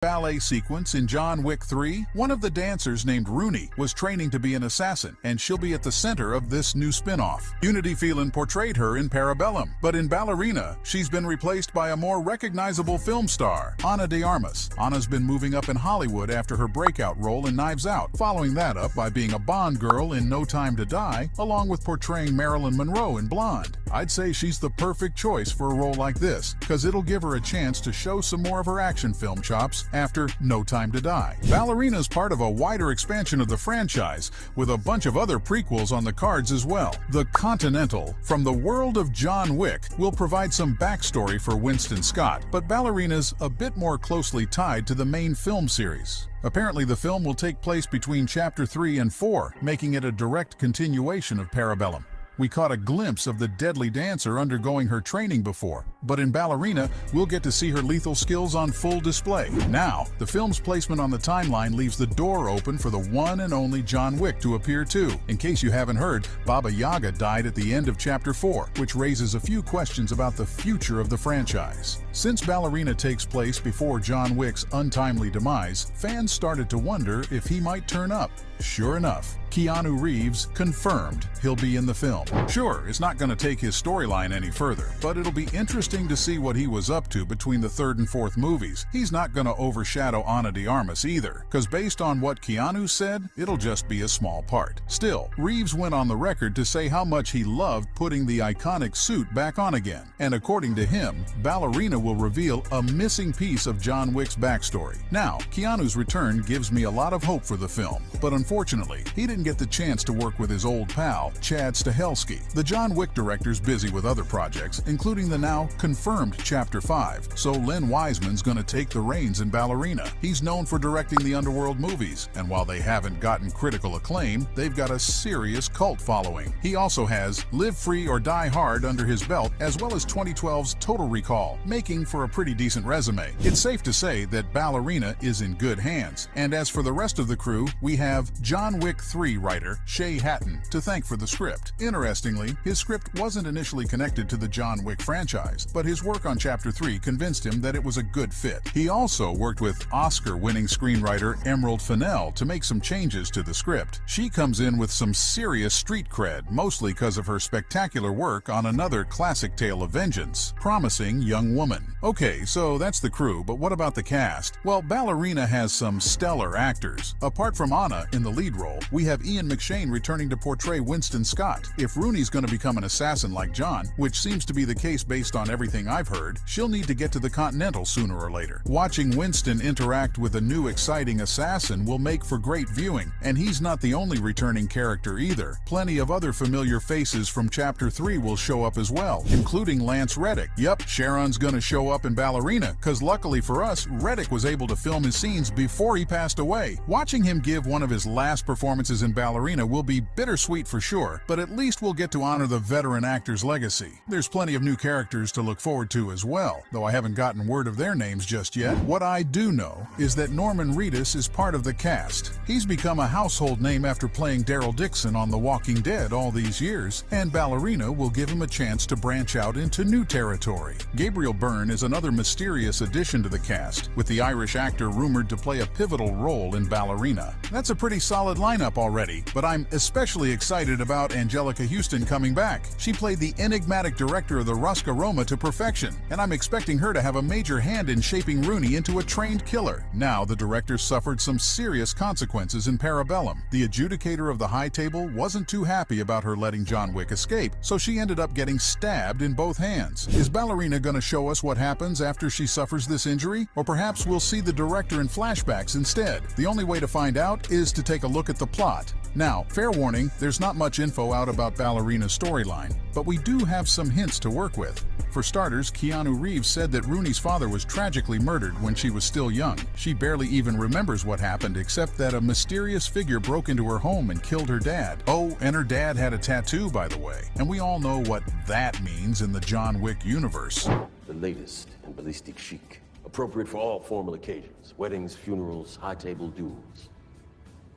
Ballet sequence in John Wick 3, one of the dancers named Rooney was training to be an assassin, and she'll be at the center of this new spin-off. Unity Phelan portrayed her in Parabellum, but in Ballerina, she's been replaced by a more recognizable film star, Ana de Armas. Ana's been moving up in Hollywood after her breakout role in Knives Out, following that up by being a Bond girl in No Time to Die, along with portraying Marilyn Monroe in Blonde. I'd say she's the perfect choice for a role like this, because it'll give her a chance to show some more of her action film chops after No Time to Die. Ballerina's part of a wider expansion of the franchise, with a bunch of other prequels on the cards as well. The Continental, from the world of John Wick, will provide some backstory for Winston Scott, but Ballerina's a bit more closely tied to the main film series. Apparently, the film will take place between Chapter 3 and 4, making it a direct continuation of Parabellum. We caught a glimpse of the deadly dancer undergoing her training before, but in Ballerina, we'll get to see her lethal skills on full display. Now, the film's placement on the timeline leaves the door open for the one and only John Wick to appear too. In case you haven't heard, Baba Yaga died at the end of Chapter 4, which raises a few questions about the future of the franchise. Since Ballerina takes place before John Wick's untimely demise, fans started to wonder if he might turn up. Sure enough, Keanu Reeves confirmed he'll be in the film. Sure, it's not going to take his storyline any further, but it'll be interesting to see what he was up to between the third and fourth movies. He's not going to overshadow Ana de Armas either, because based on what Keanu said, it'll just be a small part. Still, Reeves went on the record to say how much he loved putting the iconic suit back on again, and according to him, Ballerina will reveal a missing piece of John Wick's backstory. Now, Keanu's return gives me a lot of hope for the film, but unfortunately, he didn't get the chance to work with his old pal, Chad Stahelski. The John Wick director's busy with other projects, including the now confirmed Chapter 5, so Len Wiseman's gonna take the reins in Ballerina. He's known for directing the Underworld movies, and while they haven't gotten critical acclaim, they've got a serious cult following. He also has Live Free or Die Hard under his belt, as well as 2012's Total Recall, making for a pretty decent resume. It's safe to say that Ballerina is in good hands, and as for the rest of the crew, we have John Wick 3 writer Shay Hatton to thank for the script. Interestingly, his script wasn't initially connected to the John Wick franchise, but his work on Chapter 3 convinced him that it was a good fit. He also worked with Oscar-winning screenwriter Emerald Fennell to make some changes to the script. She comes in with some serious street cred, mostly because of her spectacular work on another classic tale of vengeance, Promising Young Woman. Okay, so that's the crew, but what about the cast? Well, Ballerina has some stellar actors. Apart from Ana in the lead role, we have Ian McShane returning to portray Winston Scott. If Rooney's going to become an assassin like John, which seems to be the case based on everything I've heard, she'll need to get to the Continental sooner or later. Watching Winston interact with a new exciting assassin will make for great viewing, and he's not the only returning character either. Plenty of other familiar faces from Chapter 3 will show up as well, including Lance Reddick. Yup, Sharon's gonna show up in Ballerina, cause luckily for us, Reddick was able to film his scenes before he passed away. Watching him give one of his last performances in Ballerina will be bittersweet for sure, but at least we'll get to honor the veteran actor's legacy. There's plenty of new characters to look forward to as well, though I haven't gotten word of their names just yet. What I do know is that Norman Reedus is part of the cast. He's become a household name after playing Daryl Dixon on The Walking Dead all these years, and Ballerina will give him a chance to branch out into new territory. Gabriel Byrne is another mysterious addition to the cast, with the Irish actor rumored to play a pivotal role in Ballerina. That's a pretty solid lineup already, but I'm especially excited about Angelica Houston coming back. She played the enigmatic director of the Ruska Roma to perfection, and I'm expecting her to have a major hand in shaping Rooney into a trained killer. Now, the director suffered some serious consequences in Parabellum. The adjudicator of the high table wasn't too happy about her letting John Wick escape, so she ended up getting stabbed in both hands. Is Ballerina gonna show us what happens after she suffers this injury? Or perhaps we'll see the director in flashbacks instead? The only way to find out is to take a look at the plot. Now, fair warning, there's not much info out about Ballerina's storyline, but we do have some hints to work with. For starters, Keanu Reeves said that Rooney's father was tragically murdered when she was still young. She barely even remembers what happened except that a mysterious figure broke into her home and killed her dad. Oh, and her dad had a tattoo, by the way. And we all know what that means in the John Wick universe. The latest in ballistic chic. Appropriate for all formal occasions. Weddings, funerals, high-table duels.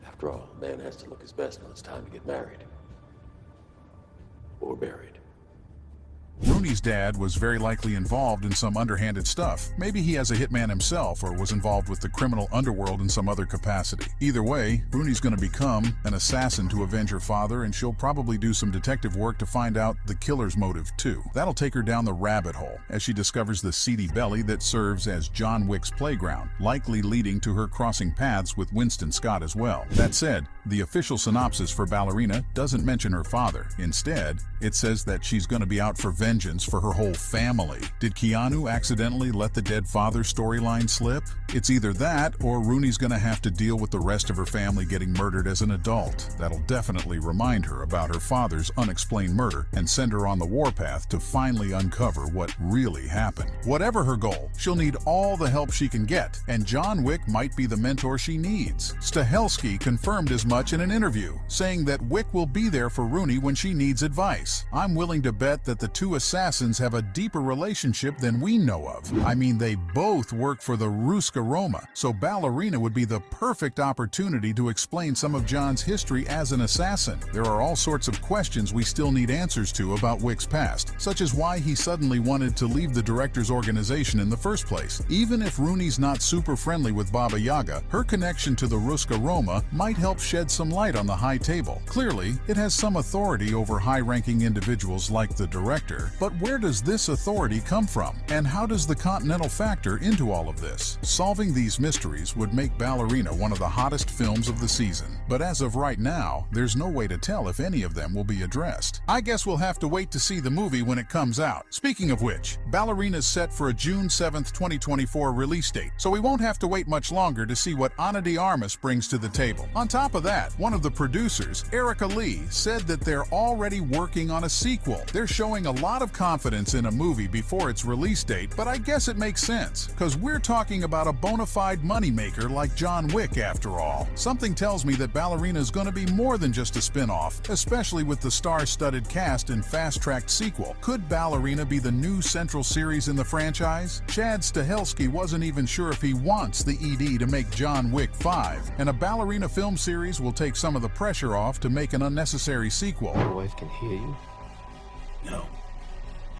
After all, a man has to look his best when it's time to get married. Or buried. Rooney's dad was very likely involved in some underhanded stuff. Maybe he has a hitman himself or was involved with the criminal underworld in some other capacity. Either way, Rooney's going to become an assassin to avenge her father, and she'll probably do some detective work to find out the killer's motive too. That'll take her down the rabbit hole as she discovers the seedy belly that serves as John Wick's playground, likely leading to her crossing paths with Winston Scott as well. That said, the official synopsis for Ballerina doesn't mention her father. Instead, it says that she's going to be out for vengeance for her whole family. Did Keanu accidentally let the dead father storyline slip? It's either that, or Rooney's going to have to deal with the rest of her family getting murdered as an adult. That'll definitely remind her about her father's unexplained murder and send her on the warpath to finally uncover what really happened. Whatever her goal, she'll need all the help she can get, and John Wick might be the mentor she needs. Stahelski confirmed as much in an interview, saying that Wick will be there for Rooney when she needs advice. I'm willing to bet that the two assassins have a deeper relationship than we know of. I mean, they both work for the Ruska Roma, so Ballerina would be the perfect opportunity to explain some of John's history as an assassin. There are all sorts of questions we still need answers to about Wick's past, such as why he suddenly wanted to leave the director's organization in the first place. Even if Rooney's not super friendly with Baba Yaga, her connection to the Ruska Roma might help shed some light on the High Table. Clearly, it has some authority over high-ranking individuals like the director, but where does this authority come from? And how does the Continental factor into all of this? Solving these mysteries would make Ballerina one of the hottest films of the season, but as of right now, there's no way to tell if any of them will be addressed. I guess we'll have to wait to see the movie when it comes out. Speaking of which, Ballerina's set for a June 7th, 2024 release date, so we won't have to wait much longer to see what Ana de Armas brings to the table. On top of that, one of the producers, Erica Lee, said that they're already working on a sequel. They're showing a lot of confidence in a movie before its release date, but I guess it makes sense, because we're talking about a bona fide moneymaker like John Wick after all. Something tells me that Ballerina is going to be more than just a spin-off, especially with the star-studded cast and fast-tracked sequel. Could Ballerina be the new central series in the franchise? Chad Stahelski wasn't even sure if he wants the ED to make John Wick 5, and a Ballerina film series will take some of the pressure off to make an unnecessary sequel. My wife can hear you? No.